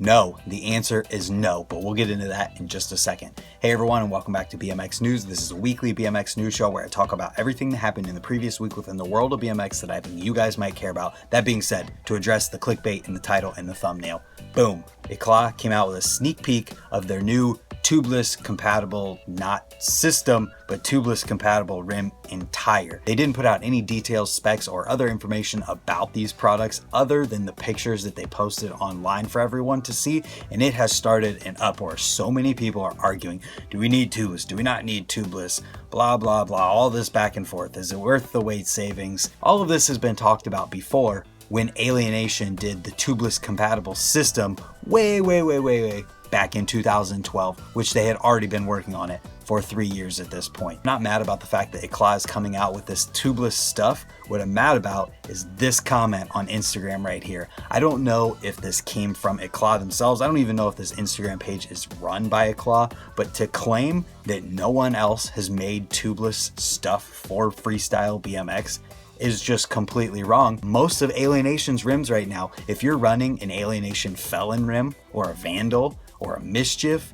No, the answer is no, but we'll get into that in just a second. Hey everyone, and welcome back to BMX News. This is a weekly BMX news show where I talk about everything that happened in the previous week within the world of BMX that I think you guys might care about. That being said, to address the clickbait in the title and the thumbnail, boom, Eclat came out with a sneak peek of their new tubeless compatible, not system, but tubeless compatible rim and tire. They didn't put out any details, specs, or other information about these products other than the pictures that they posted online for everyone to see, and it has started an uproar. So many people are arguing, do we need tubeless? Do we not need tubeless? Blah, blah, blah, all this back and forth. Is it worth the weight savings? All of this has been talked about before when Alienation did the tubeless compatible system way back in 2012, which they had already been working on it for 3 years at this point. I'm not mad about the fact that Eclat is coming out with this tubeless stuff. What I'm mad about is this comment on Instagram right here. I don't know if this came from Eclat themselves. I don't even know if this Instagram page is run by Eclat, but to claim that no one else has made tubeless stuff for freestyle BMX is just completely wrong. Most of Alienation's rims right now, if you're running an Alienation Felon rim or a Vandal or a Mischief,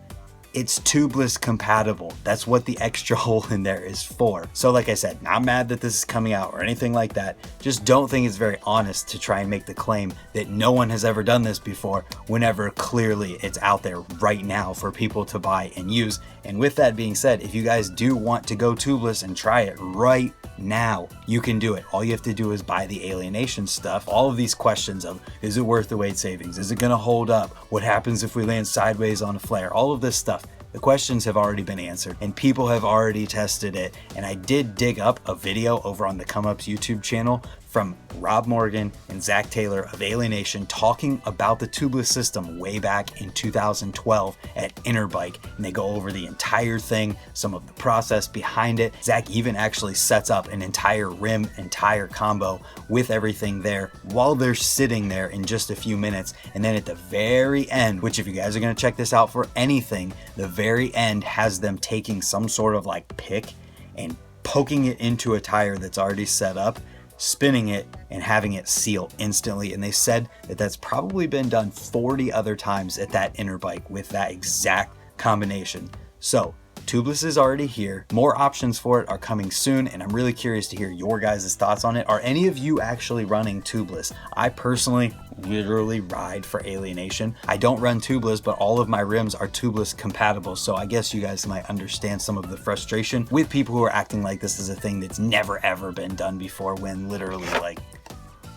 it's tubeless compatible. That's what the extra hole in there is for. So like I said, not mad that this is coming out or anything like that. Just don't think it's very honest to try and make the claim that no one has ever done this before, whenever clearly it's out there right now for people to buy and use. And with that being said, if you guys do want to go tubeless and try it right now, you can do it. All you have to do is buy the Alienation stuff. All of these questions of, is it worth the weight savings? Is it gonna hold up? What happens if we land sideways on a flare? All of this stuff. The questions have already been answered and people have already tested it. And I did dig up a video over on the Come Up's YouTube channel from Rob Morgan and Zach Taylor of Alienation talking about the tubeless system way back in 2012 at Interbike. And they go over the entire thing, some of the process behind it. Zach even actually sets up an entire rim and tire combo with everything there while they're sitting there in just a few minutes. And then at the very end, which if you guys are gonna check this out for anything, the very end has them taking some sort of like pick and poking it into a tire that's already set up, spinning it and having it seal instantly. And they said that that's probably been done 40 other times at that Interbike with that exact combination. So tubeless is already here. More options for it are coming soon, and I'm really curious to hear your guys' thoughts on it. Are any of you actually running tubeless? I personally literally ride for Alienation. I don't run tubeless, but all of my rims are tubeless compatible, so I guess you guys might understand some of the frustration with people who are acting like this is a thing that's never ever been done before, when literally like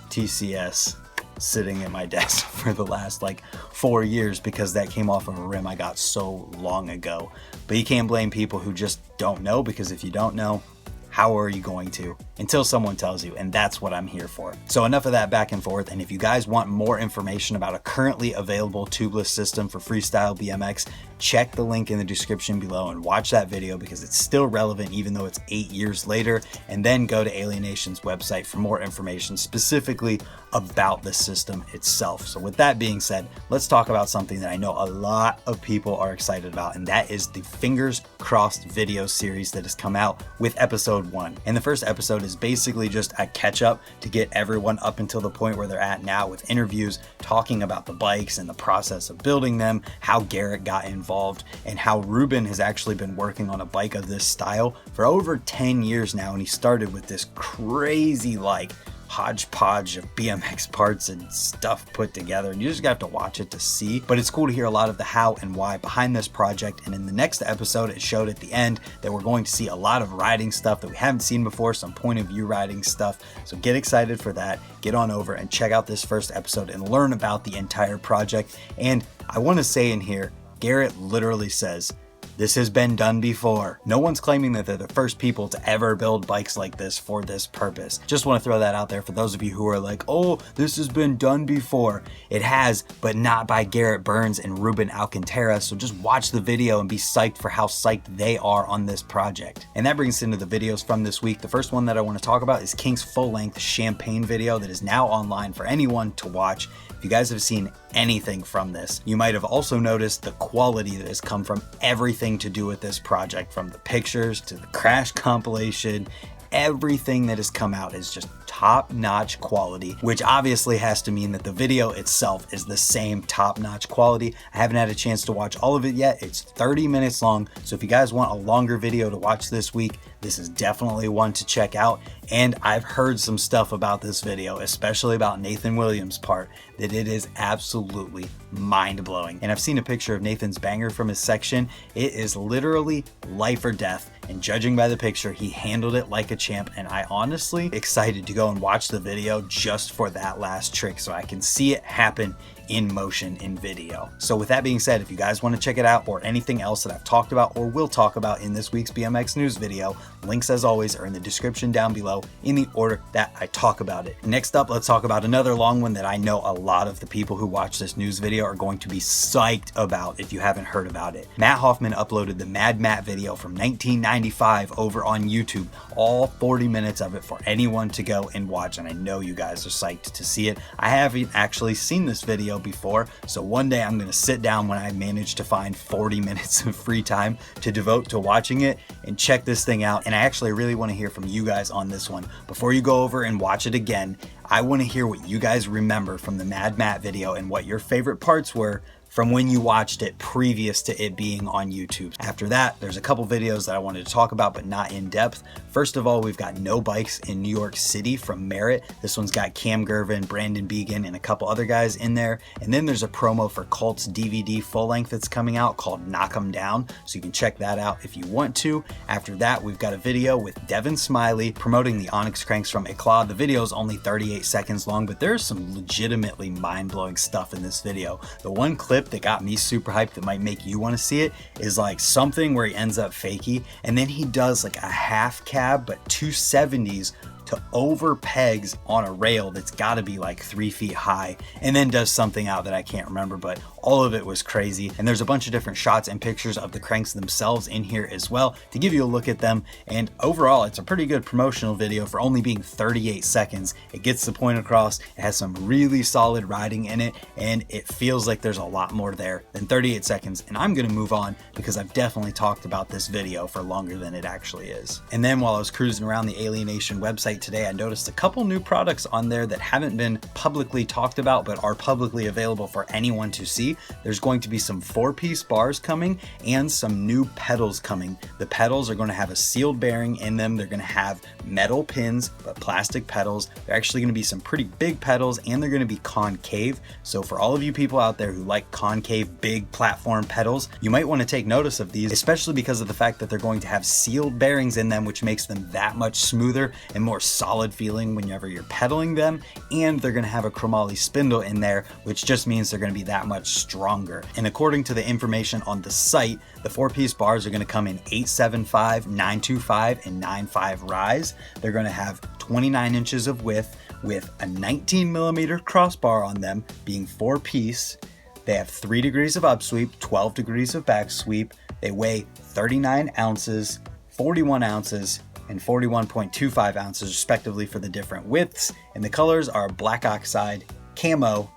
TCS sitting at my desk for the last like 4 years because that came off of a rim I got so long ago. But you can't blame people who just don't know, because if you don't know, how are you going to? Until someone tells you, and that's what I'm here for. So enough of that back and forth, and if you guys want more information about a currently available tubeless system for freestyle BMX, check the link in the description below and watch that video because it's still relevant even though it's 8 years later, and then go to Alienation's website for more information specifically about the system itself. So with that being said, let's talk about something that I know a lot of people are excited about, and that is the Fingers Crossed video series that has come out with episode 1. And the first episode is basically just a catch up to get everyone up until the point where they're at now, with interviews talking about the bikes and the process of building them, how Garrett got involved, and how Ruben has actually been working on a bike of this style for over 10 years now. And he started with this crazy like hodgepodge of BMX parts and stuff put together, and you just have to watch it to see. But it's cool to hear a lot of the how and why behind this project. And in the next episode, it showed at the end that we're going to see a lot of riding stuff that we haven't seen before, some point of view riding stuff. So get excited for that. Get on over and check out this first episode and learn about the entire project. And I want to say in here, Garrett literally says, this has been done before. No one's claiming that they're the first people to ever build bikes like this for this purpose. Just want to throw that out there for those of you who are like, oh, this has been done before. It has, but not by Garrett Burns and Ruben Alcantara. So just watch the video and be psyched for how psyched they are on this project. And that brings us into the videos from this week. The first one that I want to talk about is Kink's full-length Champagne video that is now online for anyone to watch. If you guys have seen anything from this, you might have also noticed the quality that has come from everything to do with this project, from the pictures to the crash compilation. Everything that has come out is just top-notch quality, which obviously has to mean that the video itself is the same top-notch quality. I haven't had a chance to watch all of it yet. It's 30 minutes long, so if you guys want a longer video to watch this week, this is definitely one to check out. And I've heard some stuff about this video, especially about Nathan Williams' part, that it is absolutely mind-blowing. And I've seen a picture of Nathan's banger from his section. It is literally life or death. And judging by the picture, he handled it like a champ. And I honestly excited to go and watch the video just for that last trick so I can see it happen in motion in video. So with that being said, if you guys want to check it out or anything else that I've talked about or will talk about in this week's BMX news video, links as always are in the description down below in the order that I talk about it. Next up, let's talk about another long one that I know a lot of the people who watch this news video are going to be psyched about if you haven't heard about it. Matt Hoffman uploaded the Mad Matt video from 1995 over on YouTube, all 40 minutes of it for anyone to go and watch, and I know you guys are psyched to see it. I haven't actually seen this video before, so one day I'm going to sit down when I manage to find 40 minutes of free time to devote to watching it and check this thing out. And I actually really want to hear from you guys on this one. Before you go over and watch it again, I want to hear what you guys remember from the Mad Matt video and what your favorite parts were from when you watched it previous to it being on YouTube. After that, there's a couple videos that I wanted to talk about, but not in depth. First of all, we've got No Bikes in New York City from Merritt. This one's got Cam Gervin, Brandon Began, and a couple other guys in there. And then there's a promo for Cult's DVD full length that's coming out called Knock 'em Down, so you can check that out if you want to. After that, we've got a video with Devon Smillie promoting the Onyx cranks from Eclat. The video is only 38 seconds long, but there's some legitimately mind-blowing stuff in this video. The one clip that got me super hyped that might make you want to see it is like something where he ends up fakie and then he does like a half cab but 270s to over pegs on a rail that's got to be like 3 feet high, and then does something out that I can't remember, but all of it was crazy. And there's a bunch of different shots and pictures of the cranks themselves in here as well to give you a look at them. And overall, it's a pretty good promotional video for only being 38 seconds. It gets the point across. It has some really solid riding in it, and it feels like there's a lot more there than 38 seconds. And I'm going to move on because I've definitely talked about this video for longer than it actually is. And then while I was cruising around the Alienation website today, I noticed a couple new products on there that haven't been publicly talked about but are publicly available for anyone to see. There's going to be some 4-piece bars coming and some new pedals coming. The pedals are going to have a sealed bearing in them. They're going to have metal pins but plastic pedals. They're actually going to be some pretty big pedals, and they're going to be concave. So for all of you people out there who like concave big platform pedals, you might want to take notice of these, especially because of the fact that they're going to have sealed bearings in them, which makes them that much smoother and more solid feeling whenever you're pedaling them. And they're going to have a chromoly spindle in there, which just means they're going to be that much stronger. And according to the information on the site, the 4-piece bars are going to come in 875, 925, and 95 rise. They're going to have 29 inches of width with a 19 millimeter crossbar on them, being 4-piece. They have 3 degrees of upsweep, 12 degrees of back sweep. They weigh 39 ounces, 41 ounces, and 41.25 ounces respectively for the different widths. And the colors are black oxide, camo,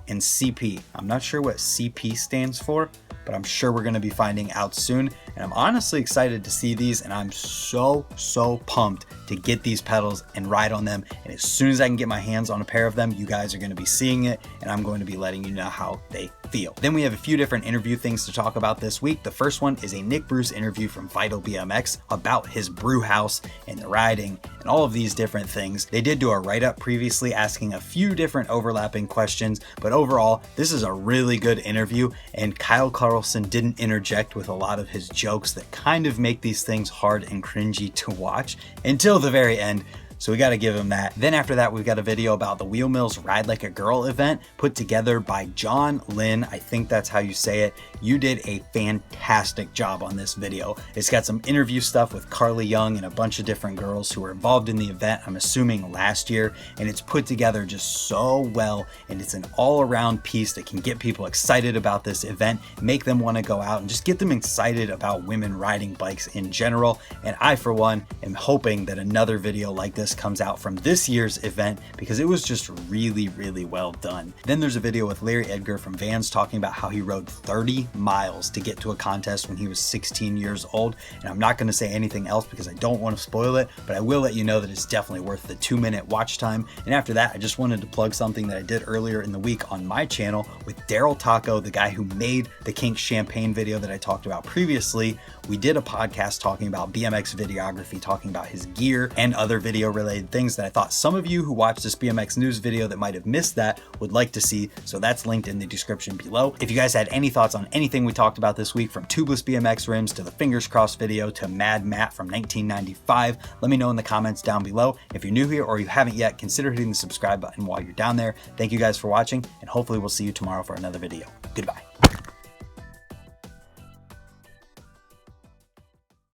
and CP. I'm not sure what CP stands for, but I'm sure we're going to be finding out soon. And I'm honestly excited to see these, and I'm so pumped to get these pedals and ride on them. And as soon as I can get my hands on a pair of them, you guys are going to be seeing it, and I'm going to be letting you know how they feel. Then we have a few different interview things to talk about this week. The first one is a Nick Bruce interview from Vital BMX about his brew house and the riding and all of these different things. They did do a write-up previously asking a few different overlapping questions, but overall, this is a really good interview, and Kyle Carlson didn't interject with a lot of his jokes that kind of make these things hard and cringy to watch until the very end. So we got to give him that. Then after that, we've got a video about the Wheel Mills Ride Like a Girl event put together by John Lynn. I think that's how you say it. You did a fantastic job on this video. It's got some interview stuff with Carly Young and a bunch of different girls who were involved in the event, I'm assuming last year, and it's put together just so well, and it's an all-around piece that can get people excited about this event, make them want to go out, and just get them excited about women riding bikes in general. And I, for one, am hoping that another video like this list comes out from this year's event because it was just really, really well done. Then there's a video with Edgar from Vans talking about how he rode 30 miles to get to a contest when he was 16 years old. And I'm not going to say anything else because I don't want to spoil it, but I will let you know that it's definitely worth the 2-minute watch time. And after that, I just wanted to plug something that I did earlier in the week on my channel with Darryl Tocco, the guy who made the Kink champagne video that I talked about previously. We did a podcast talking about BMX videography, talking about his gear and other video related things that I thought some of you who watched this BMX news video that might have missed that would like to see. So that's linked in the description below. If you guys had any thoughts on anything we talked about this week, from tubeless BMX rims to the fingers crossed video to Mad Matt from 1995, let me know in the comments down below. If you're new here or you haven't yet, consider hitting the subscribe button while you're down there. Thank you guys for watching, and hopefully we'll see you tomorrow for another video. Goodbye.